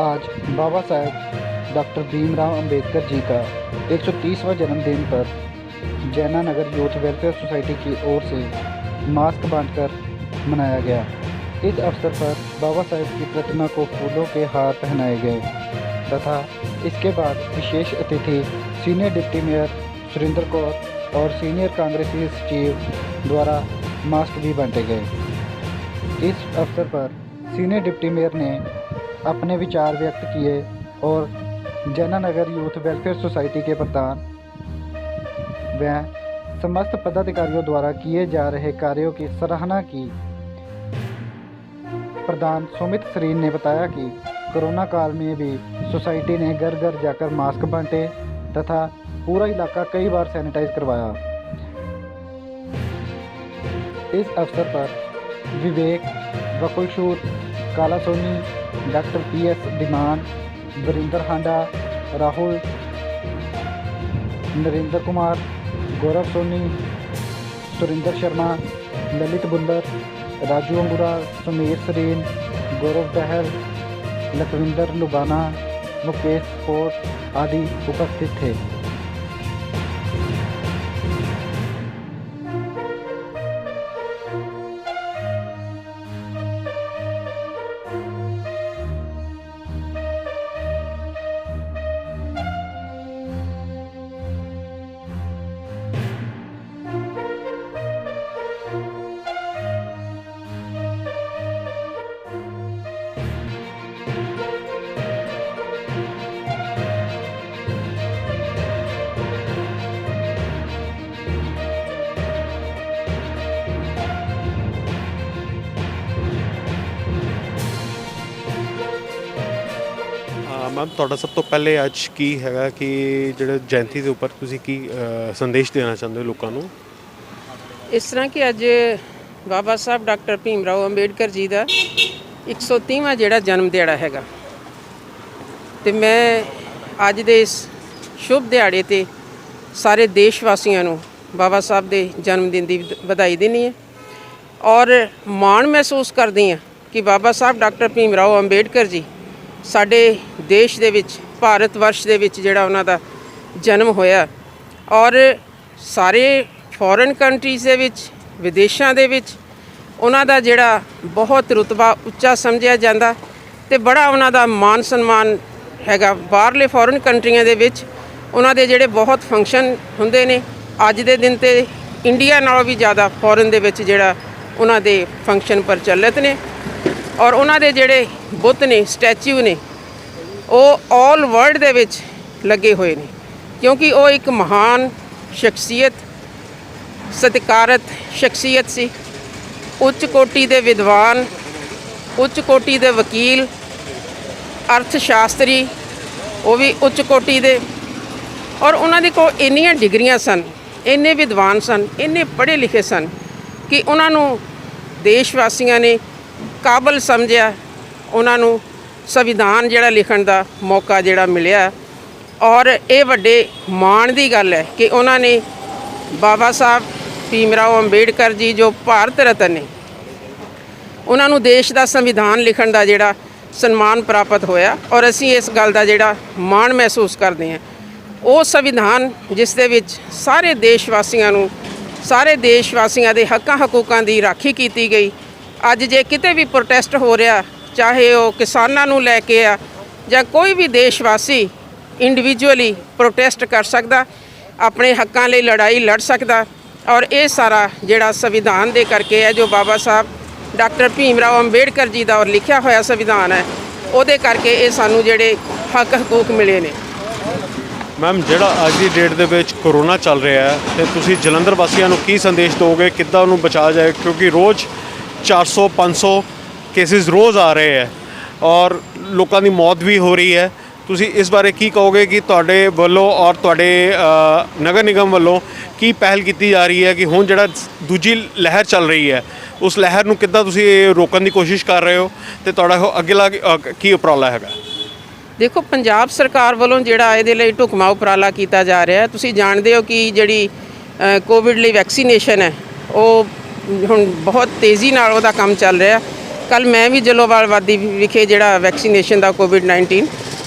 आज बाबा साहेब डॉक्टर भीमराव अंबेडकर जी का 130वां जन्मदिन पर जैना नगर यूथ वेलफेयर सोसाइटी की ओर से मास्क बांटकर मनाया गया। इस अवसर पर बाबा साहेब की प्रतिमा को फूलों के हार पहनाए गए तथा इसके बाद विशेष अतिथि senior deputy mayor Surendra Kaur और सीनियर कांग्रेसी सचिव द्वारा मास्क भी बांटे गए। इस अवसर पर सीनियर डिप्टी मेयर ने अपने विचार व्यक्त किए और जैना नगर यूथ वेलफेयर सोसाइटी के प्रधान व समस्त पदाधिकारियों द्वारा किए जा रहे कार्यों की सराहना की। प्रधान सुमित सरीन ने बताया कि कोरोना काल में भी सोसाइटी ने घर घर जाकर मास्क बांटे तथा पूरा इलाका कई बार सैनिटाइज करवाया। इस अवसर पर विवेक, वकुलशूर, काला सोनी, डॉक्टर PS धीमान, वरिंदर हांडा, राहुल, नरेंद्र कुमार, गौरव सोनी, सुरेंद्र शर्मा, ललित बुल्लर, राजू अंगुरा, सुमीर सरीन, गौरव बहल, लखविंदर लुबाना, मुकेश स्पोर्ट आदि उपस्थित थे। मैम ਤੁਹਾਡਾ ਸਭ ਤੋਂ ਪਹਿਲੇ ਅੱਜ ਕੀ ਹੈਗਾ ਕਿ ਜਿਹੜੇ ਜयंती ਦੇ ਉੱਪਰ ਤੁਸੀਂ ਕੀ ਸੰਦੇਸ਼ ਦੇਣਾ ਚਾਹੁੰਦੇ ਹੋ ਲੋਕਾਂ ਨੂੰ? ਇਸ ਤਰ੍ਹਾਂ ਕਿ ਅੱਜ ਬਾਬਾ ਸਾਹਿਬ ਡਾਕਟਰ ਭੀਮਰਾਓ ਅੰਬੇਡਕਰ ਜੀ ਦਾ 130ਵਾਂ ਜਿਹੜਾ ਜਨਮ ਦਿਹਾੜਾ ਹੈਗਾ ਤੇ ਮੈਂ ਅੱਜ ਦੇ ਇਸ ਸ਼ੁਭ ਦਿਹਾੜੇ ਤੇ ਸਾਰੇ ਦੇਸ਼ ਵਾਸੀਆਂ ਨੂੰ ਬਾਬਾ ਸਾਹਿਬ ਦੇ ਜਨਮ ਦਿਨ ਦੀ ਵਧਾਈ ਦਿੰਦੀ ਹਾਂ ਔਰ ਮਾਣ ਮਹਿਸੂਸ ਕਰਦੀ ਹਾਂ ਕਿ ਬਾਬਾ ਸਾਹਿਬ ਡਾਕਟਰ ਭੀਮਰਾਓ ਅੰਬੇਡਕਰ ਜੀ ਸਾਡੇ ਦੇਸ਼ ਦੇ ਵਿੱਚ ਭਾਰਤ ਵਰਸ਼ ਦੇ ਵਿੱਚ ਜਿਹੜਾ ਉਹਨਾਂ ਦਾ ਜਨਮ ਹੋਇਆ ਔਰ ਸਾਰੇ ਫੋਰਨ ਕੰਟਰੀਜ਼ ਦੇ ਵਿੱਚ ਵਿਦੇਸ਼ਾਂ ਦੇ ਵਿੱਚ ਉਹਨਾਂ ਦਾ ਜਿਹੜਾ ਬਹੁਤ ਰੁਤਬਾ ਉੱਚਾ ਸਮਝਿਆ ਜਾਂਦਾ ਤੇ ਬੜਾ ਉਹਨਾਂ ਦਾ ਮਾਨ ਸਨਮਾਨ ਹੈਗਾ। ਬਾਹਰਲੇ ਫੋਰਨ ਕੰਟਰੀਆਂ ਦੇ ਵਿੱਚ ਉਹਨਾਂ ਦੇ ਜਿਹੜੇ ਬਹੁਤ ਫੰਕਸ਼ਨ ਹੁੰਦੇ ਨੇ ਅੱਜ ਦੇ ਦਿਨ ਤੇ ਇੰਡੀਆ ਨਾਲੋਂ ਵੀ ਜ਼ਿਆਦਾ ਫੋਰਨ ਦੇ ਵਿੱਚ ਜਿਹੜਾ ਉਹਨਾਂ ਦੇ ਫੰਕਸ਼ਨ ਪ੍ਰਚਲਿਤ ਨੇ ਔਰ ਉਹਨਾਂ ਦੇ ਜਿਹੜੇ ਬੁੱਤ ਨੇ ਸਟੈਚੂ ਨੇ ਉਹ ਆਲ ਵਰਲਡ ਦੇ ਵਿੱਚ ਲੱਗੇ ਹੋਏ ਨੇ ਕਿਉਂਕਿ ਉਹ ਇੱਕ ਮਹਾਨ ਸ਼ਖਸੀਅਤ ਸਤਿਕਾਰਤ ਸ਼ਖਸੀਅਤ ਸੀ। ਉੱਚ ਕੋਟੀ ਦੇ ਵਿਦਵਾਨ, ਉੱਚ ਕੋਟੀ ਦੇ ਵਕੀਲ, ਅਰਥ ਸ਼ਾਸਤਰੀ ਉਹ ਵੀ ਉੱਚ ਕੋਟੀ ਦੇ ਔਰ ਉਹਨਾਂ ਦੇ ਕੋਲ ਇੰਨੀਆਂ ਡਿਗਰੀਆਂ ਸਨ, ਇੰਨੇ ਵਿਦਵਾਨ ਸਨ, ਇੰਨੇ ਪੜ੍ਹੇ ਲਿਖੇ ਸਨ ਕਿ ਉਹਨਾਂ ਨੂੰ ਦੇਸ਼ ਵਾਸੀਆਂ ਨੇ ਕਾਬਲ ਸਮਝਿਆ। ਉਹਨਾਂ ਨੂੰ ਸੰਵਿਧਾਨ ਜਿਹੜਾ ਲਿਖਣ ਦਾ ਮੌਕਾ ਜਿਹੜਾ ਮਿਲਿਆ ਔਰ ਇਹ ਵੱਡੇ ਮਾਣ ਦੀ ਗੱਲ ਹੈ ਕਿ ਉਹਨਾਂ ਨੇ ਬਾਬਾ ਸਾਹਿਬ ਭੀਮਰਾਓ ਅੰਬੇਡਕਰ ਜੀ ਜੋ ਭਾਰਤ ਰਤਨ ਨੇ ਉਹਨਾਂ ਨੂੰ ਦੇਸ਼ ਦਾ ਸੰਵਿਧਾਨ ਲਿਖਣ ਦਾ ਜਿਹੜਾ ਸਨਮਾਨ ਪ੍ਰਾਪਤ ਹੋਇਆ ਔਰ ਅਸੀਂ ਇਸ ਗੱਲ ਦਾ ਜਿਹੜਾ ਮਾਣ ਮਹਿਸੂਸ ਕਰਦੇ ਹਾਂ। ਉਹ ਸੰਵਿਧਾਨ ਜਿਸ ਦੇ ਵਿੱਚ ਸਾਰੇ ਦੇਸ਼ ਵਾਸੀਆਂ ਨੂੰ ਸਾਰੇ ਦੇਸ਼ ਵਾਸੀਆਂ ਦੇ ਹੱਕਾਂ ਹਕੂਕਾਂ ਦੀ ਰਾਖੀ ਕੀਤੀ ਗਈ। ਅੱਜ ਜੇ ਕਿਤੇ ਵੀ ਪ੍ਰੋਟੈਸਟ ਹੋ ਰਿਹਾ ਚਾਹੇ ਉਹ ਕਿਸਾਨਾਂ ਨੂੰ ਲੈ ਕੇ ਆ ਜਾਂ ਕੋਈ ਵੀ ਦੇਸ਼ ਵਾਸੀ ਇੰਡੀਵਿਜੂਅਲੀ ਪ੍ਰੋਟੈਸਟ ਕਰ ਸਕਦਾ, ਆਪਣੇ ਹੱਕਾਂ ਲਈ ਲੜਾਈ ਲੜ ਸਕਦਾ ਔਰ ਇਹ ਸਾਰਾ ਜਿਹੜਾ ਸੰਵਿਧਾਨ ਦੇ ਕਰਕੇ ਹੈ ਜੋ ਬਾਬਾ ਸਾਹਿਬ ਡਾਕਟਰ ਭੀਮਰਾਓ ਅੰਬੇਡਕਰ ਜੀ ਦਾ ਔਰ ਲਿਖਿਆ ਹੋਇਆ ਸੰਵਿਧਾਨ ਹੈ ਉਹਦੇ ਕਰਕੇ ਇਹ ਸਾਨੂੰ ਜਿਹੜੇ ਹੱਕ ਹਕੂਕ ਮਿਲੇ ਨੇ। ਮੈਮ ਜਿਹੜਾ ਅੱਜ ਦੀ ਡੇਟ ਦੇ ਵਿੱਚ ਕਰੋਨਾ ਚੱਲ ਰਿਹਾ ਹੈ ਤੇ ਤੁਸੀਂ ਜਲੰਧਰ ਵਾਸੀਆਂ ਨੂੰ ਕੀ ਸੰਦੇਸ਼ ਦਿਓਗੇ, ਕਿੱਦਾਂ ਉਹਨੂੰ ਬਚਾਇਆ ਜਾਏ ਕਿਉਂਕਿ ਰੋਜ਼ 400-500 ਕੇਸਿਸ ਰੋਜ਼ ਆ ਰਹੇ ਹੈ ਔਰ ਲੋਕਾਂ ਦੀ ਮੌਤ ਵੀ ਹੋ ਰਹੀ ਹੈ। ਤੁਸੀਂ ਇਸ ਬਾਰੇ ਕੀ ਕਹੋਗੇ ਕਿ ਤੁਹਾਡੇ ਵੱਲੋਂ ਔਰ ਤੁਹਾਡੇ ਨਗਰ ਨਿਗਮ ਵੱਲੋਂ ਕੀ ਪਹਿਲ ਕੀਤੀ ਜਾ ਰਹੀ ਹੈ ਕਿ ਹੁਣ ਜਿਹੜਾ ਦੂਜੀ ਲਹਿਰ ਚੱਲ ਰਹੀ ਹੈ ਉਸ ਲਹਿਰ ਨੂੰ ਕਿੱਦਾਂ ਤੁਸੀਂ ਰੋਕਣ ਦੀ ਕੋਸ਼ਿਸ਼ ਕਰ ਰਹੇ ਹੋ ਤੇ ਤੁਹਾਡਾ ਅੱਗੇਲਾ ਕੀ ਉਪਰਾਲਾ ਹੈਗਾ? ਦੇਖੋ ਪੰਜਾਬ ਸਰਕਾਰ ਵੱਲੋਂ ਜਿਹੜਾ ਇਹਦੇ ਲਈ ਢੁਕਵਾਂ ਉਪਰਾਲਾ ਕੀਤਾ ਜਾ ਰਿਹਾ ਤੁਸੀਂ ਜਾਣਦੇ ਹੋ ਕਿ ਜਿਹੜੀ ਕੋਵਿਡ ਲਈ ਵੈਕਸੀਨੇਸ਼ਨ ਹੈ ਉਹ ਹੁਣ ਬਹੁਤ ਤੇਜ਼ੀ ਨਾਲ ਉਹਦਾ ਕੰਮ ਚੱਲ ਰਿਹਾ। ਕੱਲ ਮੈਂ ਵੀ ਜਲੋਵਾਲ ਵਾਦੀ ਵਿਖੇ ਜਿਹੜਾ ਵੈਕਸੀਨੇਸ਼ਨ ਦਾ ਕੋਵਿਡ-19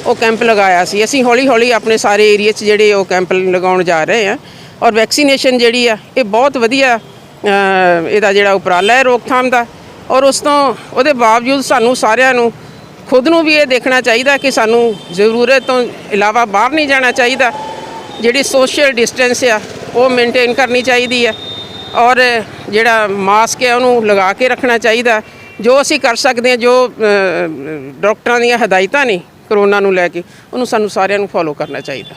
ਉਹ ਕੈਂਪ ਲਗਾਇਆ ਸੀ। ਅਸੀਂ ਹੌਲੀ ਹੌਲੀ ਆਪਣੇ ਸਾਰੇ ਏਰੀਆ 'ਚ ਜਿਹੜੇ ਉਹ ਕੈਂਪ ਲਗਾਉਣ ਜਾ ਰਹੇ ਹਾਂ ਔਰ ਵੈਕਸੀਨੇਸ਼ਨ ਜਿਹੜੀ ਆ ਇਹ ਬਹੁਤ ਵਧੀਆ ਇਹਦਾ ਜਿਹੜਾ ਉਪਰਾਲਾ ਹੈ ਰੋਕਥਾਮ ਦਾ। ਔਰ ਉਸ ਤੋਂ ਉਹਦੇ ਬਾਵਜੂਦ ਸਾਨੂੰ ਸਾਰਿਆਂ ਨੂੰ ਖੁਦ ਨੂੰ ਵੀ ਇਹ ਦੇਖਣਾ ਚਾਹੀਦਾ ਕਿ ਸਾਨੂੰ ਜ਼ਰੂਰਤ ਤੋਂ ਇਲਾਵਾ ਬਾਹਰ ਨਹੀਂ ਜਾਣਾ ਚਾਹੀਦਾ। ਜਿਹੜੀ ਸੋਸ਼ਲ ਡਿਸਟੈਂਸ ਆ ਉਹ ਮੇਨਟੇਨ ਕਰਨੀ ਚਾਹੀਦੀ ਹੈ ਔਰ ਜਿਹੜਾ ਮਾਸਕ ਹੈ ਉਹਨੂੰ ਲਗਾ ਕੇ ਰੱਖਣਾ ਚਾਹੀਦਾ। ਜੋ ਅਸੀਂ ਕਰ ਸਕਦੇ ਹਾਂ, ਜੋ ਡਾਕਟਰਾਂ ਦੀਆਂ ਹਦਾਇਤਾਂ ਨੇ ਕਰੋਨਾ ਨੂੰ ਲੈ ਕੇ, ਉਹਨੂੰ ਸਾਨੂੰ ਸਾਰਿਆਂ ਨੂੰ ਫੋਲੋ ਕਰਨਾ ਚਾਹੀਦਾ।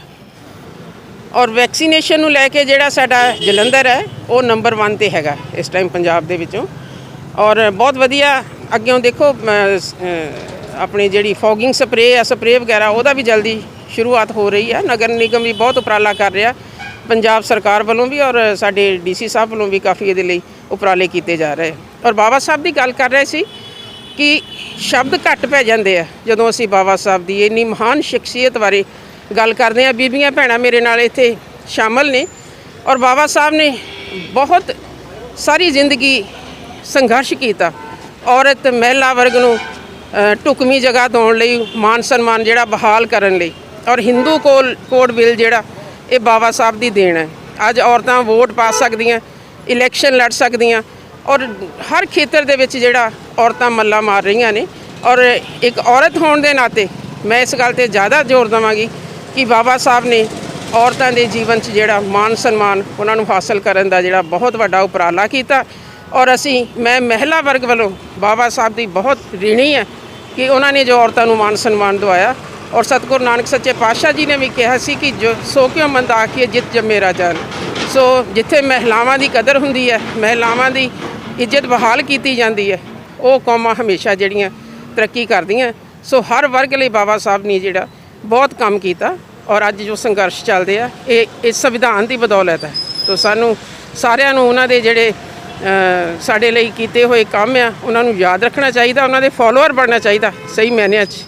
ਔਰ ਵੈਕਸੀਨੇਸ਼ਨ ਨੂੰ ਲੈ ਕੇ ਜਿਹੜਾ ਸਾਡਾ ਜਲੰਧਰ ਹੈ ਉਹ ਨੰਬਰ 1 ਤੇ ਹੈਗਾ ਇਸ ਟਾਈਮ ਪੰਜਾਬ ਦੇ ਵਿੱਚੋਂ। ਔਰ ਬਹੁਤ ਵਧੀਆ ਅੱਗਿਓਂ ਦੇਖੋ ਆਪਣੀ ਜਿਹੜੀ ਫੋਗਿੰਗ ਸਪਰੇਅ ਵਗੈਰਾ ਉਹਦਾ ਵੀ ਜਲਦੀ ਸ਼ੁਰੂਆਤ ਹੋ ਰਹੀ ਹੈ। ਨਗਰ ਨਿਗਮ ਵੀ ਬਹੁਤ ਉਪਰਾਲਾ ਕਰ ਰਿਹਾ, ਪੰਜਾਬ ਸਰਕਾਰ ਵੱਲੋਂ ਵੀ ਔਰ ਸਾਡੇ ਡੀਸੀ ਸਾਹਿਬ ਵੱਲੋਂ ਵੀ ਕਾਫੀ ਇਹਦੇ ਲਈ ਉਪਰਾਲੇ ਕੀਤੇ ਜਾ ਰਹੇ। ਔਰ ਬਾਬਾ ਸਾਹਿਬ ਦੀ ਗੱਲ ਕਰ ਰਹੇ ਸੀ ਕਿ ਸ਼ਬਦ ਘੱਟ ਪੈ ਜਾਂਦੇ ਆ ਜਦੋਂ ਅਸੀਂ ਬਾਬਾ ਸਾਹਿਬ ਦੀ ਇੰਨੀ ਮਹਾਨ ਸ਼ਖਸੀਅਤ ਬਾਰੇ ਗੱਲ ਕਰਦੇ ਹਾਂ। ਬੀਬੀਆਂ ਭੈਣਾਂ ਮੇਰੇ ਨਾਲ ਇੱਥੇ ਸ਼ਾਮਲ ਨੇ ਔਰ ਬਾਬਾ ਸਾਹਿਬ ਨੇ ਬਹੁਤ ਸਾਰੀ ਜ਼ਿੰਦਗੀ ਸੰਘਰਸ਼ ਕੀਤਾ। ਔਰਤ ਮਹਿਲਾ ਵਰਗ ਨੂੰ ਢੁਕਵੀਂ ਜਗ੍ਹਾ ਦੇਣ ਲਈ, ਮਾਨ ਸਨਮਾਨ ਜਿਹੜਾ ਬਹਾਲ ਕਰਨ ਲਈ ਔਰ ਹਿੰਦੂ ਕੋਡ ਬਿੱਲ ਜਿਹੜਾ ਇਹ ਬਾਬਾ ਸਾਹਿਬ ਦੀ ਦੇਣ ਹੈ। ਅੱਜ ਔਰਤਾਂ ਵੋਟ ਪਾ ਸਕਦੀਆਂ, ਇਲੈਕਸ਼ਨ ਲੜ ਸਕਦੀਆਂ ਔਰ ਹਰ ਖੇਤਰ ਦੇ ਵਿੱਚ ਜਿਹੜਾ ਔਰਤਾਂ ਮੱਲਾ ਮਾਰ ਰਹੀਆਂ ਨੇ। ਔਰ ਇੱਕ ਔਰਤ ਹੋਣ ਦੇ ਨਾਤੇ ਮੈਂ ਇਸ ਗੱਲ 'ਤੇ ਜ਼ਿਆਦਾ ਜ਼ੋਰ ਦੇਵਾਂਗੀ ਕਿ ਬਾਬਾ ਸਾਹਿਬ ਨੇ ਔਰਤਾਂ ਦੇ ਜੀਵਨ 'ਚ ਜਿਹੜਾ ਮਾਨ ਸਨਮਾਨ ਉਹਨਾਂ ਨੂੰ ਹਾਸਲ ਕਰਨ ਦਾ ਜਿਹੜਾ ਬਹੁਤ ਵੱਡਾ ਉਪਰਾਲਾ ਕੀਤਾ। ਔਰ ਮੈਂ ਮਹਿਲਾ ਵਰਗ ਵੱਲੋਂ ਬਾਬਾ ਸਾਹਿਬ ਦੀ ਬਹੁਤ ਰਿਣੀ ਹੈ ਕਿ ਉਹਨਾਂ ਨੇ ਜੋ ਔਰਤਾਂ ਨੂੰ ਮਾਨ ਸਨਮਾਨ ਦਵਾਇਆ। ਔਰ ਸਤਿਗੁਰੂ ਨਾਨਕ ਸੱਚੇ ਪਾਤਸ਼ਾਹ ਜੀ ਨੇ ਵੀ ਕਿਹਾ ਸੀ ਕਿ ਜੋ ਸੋ ਕਿਉਂ ਮੰਦਾ ਆਖੀਏ ਜਿਤ ਜੰਮੇ ਰਾਜਾਨ। ਸੋ ਜਿੱਥੇ ਮਹਿਲਾਵਾਂ ਦੀ ਕਦਰ ਹੁੰਦੀ ਹੈ, ਮਹਿਲਾਵਾਂ ਦੀ ਇੱਜ਼ਤ ਬਹਾਲ ਕੀਤੀ ਜਾਂਦੀ ਹੈ, ਉਹ ਕੌਮਾਂ ਹਮੇਸ਼ਾ ਜਿਹੜੀਆਂ ਤਰੱਕੀ ਕਰਦੀਆਂ। ਸੋ ਹਰ ਵਰਗ ਲਈ ਬਾਬਾ ਸਾਹਿਬ ਨੇ ਜਿਹੜਾ ਬਹੁਤ ਕੰਮ ਕੀਤਾ ਔਰ ਅੱਜ ਜੋ ਸੰਘਰਸ਼ ਚੱਲਦੇ ਆ ਇਹ ਇਸ ਸੰਵਿਧਾਨ ਦੀ ਬਦੌਲਤ ਹੈ। ਤੋ ਸਾਨੂੰ ਸਾਰਿਆਂ ਨੂੰ ਉਹਨਾਂ ਦੇ ਜਿਹੜੇ ਸਾਡੇ ਲਈ ਕੀਤੇ ਹੋਏ ਕੰਮ ਆ ਉਹਨਾਂ ਨੂੰ ਯਾਦ ਰੱਖਣਾ ਚਾਹੀਦਾ, ਉਹਨਾਂ ਦੇ ਫੋਲੋਅਰ ਬਣਨਾ ਚਾਹੀਦਾ ਸਹੀ ਮਾਇਨਿਆਂ 'ਚ।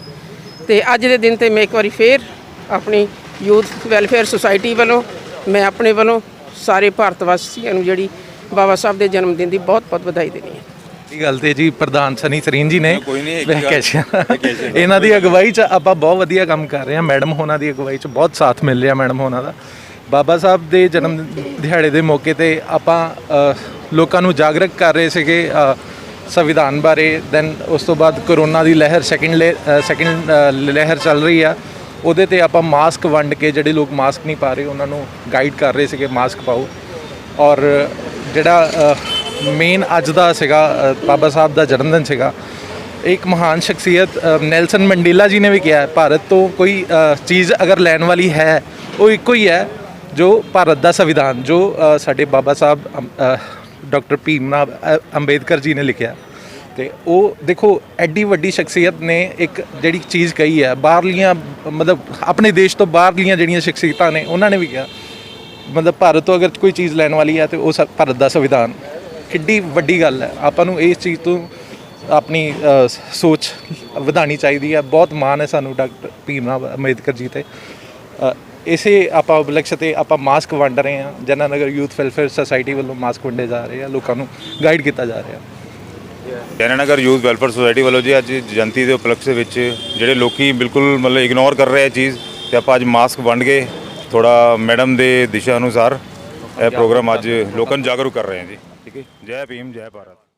ਅਤੇ ਅੱਜ ਦੇ ਦਿਨ 'ਤੇ ਮੈਂ ਇੱਕ ਵਾਰੀ ਫੇਰ ਆਪਣੀ ਯੂਥ ਵੈਲਫੇਅਰ ਸੁਸਾਇਟੀ ਵੱਲੋਂ, ਮੈਂ ਆਪਣੇ ਵੱਲੋਂ ਸਾਰੇ ਭਾਰਤ ਵਾਸੀਆਂ ਨੂੰ ਜਿਹੜੀ ਬਾਬਾ ਸਾਹਿਬ ਦੇ ਜਨਮ ਦਿਨ ਦੀ ਬਹੁਤ ਬਹੁਤ ਵਧਾਈ ਦੇਣੀ ਹੈ। ਇਹ ਗੱਲ ਤੇ ਜੀ ਪ੍ਰਧਾਨ ਸਨੀ ਸਰੀਨ ਜੀ ਨੇ ਇਹਨਾਂ ਦੀ ਅਗਵਾਈ 'ਚ ਆਪਾਂ ਬਹੁਤ ਵਧੀਆ ਕੰਮ ਕਰ ਰਹੇ ਹਾਂ। ਮੈਡਮ ਹੋਣਾ ਦੀ ਅਗਵਾਈ 'ਚ ਬਹੁਤ ਸਾਥ ਮਿਲ ਰਿਹਾ ਮੈਡਮ ਹੋਣਾ ਦਾ। ਬਾਬਾ ਸਾਹਿਬ ਦੇ ਜਨਮ ਦਿਹਾੜੇ ਦੇ ਮੌਕੇ 'ਤੇ ਆਪਾਂ ਲੋਕਾਂ ਨੂੰ ਜਾਗਰੂਕ ਕਰ ਰਹੇ ਸੀਗੇ ਸੰਵਿਧਾਨ ਬਾਰੇ। ਦੈਨ ਉਸ ਤੋਂ ਬਾਅਦ ਕਰੋਨਾ ਦੀ ਲਹਿਰ ਸੈਕਿੰਡ ਲਹਿਰ ਚੱਲ ਰਹੀ ਆ, ਉਹਦੇ 'ਤੇ ਆਪਾਂ ਮਾਸਕ ਵੰਡ ਕੇ ਜਿਹੜੇ ਲੋਕ ਮਾਸਕ ਨਹੀਂ ਪਾ ਰਹੇ ਉਹਨਾਂ ਨੂੰ ਗਾਈਡ ਕਰ ਰਹੇ ਸੀਗੇ ਮਾਸਕ ਪਾਓ। ਔਰ ਜਿਹੜਾ ਮੇਨ ਅੱਜ ਦਾ ਸੀਗਾ ਬਾਬਾ ਸਾਹਿਬ ਦਾ ਜਨਮ ਦਿਨ ਸੀਗਾ। ਇੱਕ ਮਹਾਨ ਸ਼ਖਸੀਅਤ ਨੈਲਸਨ ਮੰਡੇਲਾ ਜੀ ਨੇ ਵੀ ਕਿਹਾ ਭਾਰਤ ਤੋਂ ਕੋਈ ਚੀਜ਼ ਅਗਰ ਲੈਣ ਵਾਲੀ ਹੈ ਉਹ ਇੱਕੋ ਹੀ ਹੈ ਜੋ ਭਾਰਤ ਦਾ ਸੰਵਿਧਾਨ, ਜੋ ਸਾਡੇ ਬਾਬਾ ਸਾਹਿਬ ਡਾਕਟਰ ਭੀਮ ਰਾਓ ਅੰਬੇਦਕਰ ਜੀ ਨੇ ਲਿਖਿਆ। ਅਤੇ ਉਹ ਦੇਖੋ ਐਡੀ ਵੱਡੀ ਸ਼ਖਸੀਅਤ ਨੇ ਇੱਕ ਜਿਹੜੀ ਚੀਜ਼ ਕਹੀ ਹੈ, ਬਾਹਰਲੀਆਂ ਮਤਲਬ ਆਪਣੇ ਦੇਸ਼ ਤੋਂ ਬਾਹਰਲੀਆਂ ਜਿਹੜੀਆਂ ਸ਼ਖਸੀਅਤਾਂ ਨੇ ਉਹਨਾਂ ਨੇ ਵੀ ਕਿਹਾ ਮਤਲਬ ਭਾਰਤ ਤੋਂ ਅਗਰ ਕੋਈ ਚੀਜ਼ ਲੈਣ ਵਾਲੀ ਹੈ ਤਾਂ ਉਹ ਭਾਰਤ ਦਾ ਸੰਵਿਧਾਨ। ਕਿੱਡੀ ਵੱਡੀ ਗੱਲ ਹੈ, ਆਪਾਂ ਨੂੰ ਇਸ ਚੀਜ਼ ਤੋਂ ਆਪਣੀ ਸੋਚ ਵਧਾਉਣੀ ਚਾਹੀਦੀ ਹੈ। ਬਹੁਤ ਮਾਣ ਹੈ ਸਾਨੂੰ ਡਾਕਟਰ ਭੀਮ ਰਾਓ ਅੰਬੇਦਕਰ ਜੀ 'ਤੇ। ਇਸੇ ਆਪਾਂ ਉਪਲਕਸ਼ 'ਤੇ ਆਪਾਂ ਮਾਸਕ ਵੰਡ ਰਹੇ ਹਾਂ। ਜਨਾ ਨਗਰ ਯੂਥ ਵੈਲਫੇਅਰ ਸੁਸਾਇਟੀ ਵੱਲੋਂ ਮਾਸਕ ਵੰਡੇ ਜਾ ਰਹੇ ਆ, ਲੋਕਾਂ ਨੂੰ ਗਾਈਡ ਕੀਤਾ ਜਾ ਰਿਹਾ। ਜਨਾ ਨਗਰ ਯੂਥ ਵੈਲਫੇਅਰ ਸੁਸਾਇਟੀ ਵੱਲੋਂ ਜੀ ਅੱਜ ਜਯੰਤੀ ਦੇ ਉਪਲਕਸ਼ ਦੇ ਵਿੱਚ ਜਿਹੜੇ ਲੋਕੀ ਬਿਲਕੁਲ ਮਤਲਬ ਇਗਨੋਰ ਕਰ ਰਹੇ ਆ ਚੀਜ਼, ਤੇ ਆਪਾਂ ਅੱਜ ਮਾਸਕ ਵੰਡ ਕੇ ਥੋੜਾ ਮੈਡਮ ਦੇ ਦਿਸ਼ਾ ਅਨੁਸਾਰ ਇਹ ਪ੍ਰੋਗਰਾਮ ਅੱਜ ਲੋਕਾਂ ਨੂੰ ਜਾਗਰੂਕ ਕਰ ਰਹੇ ਹਾਂ ਜੀ। ਠੀਕ ਹੈ, ਜੈ ਭੀਮ ਜੈ ਭਾਰਤ।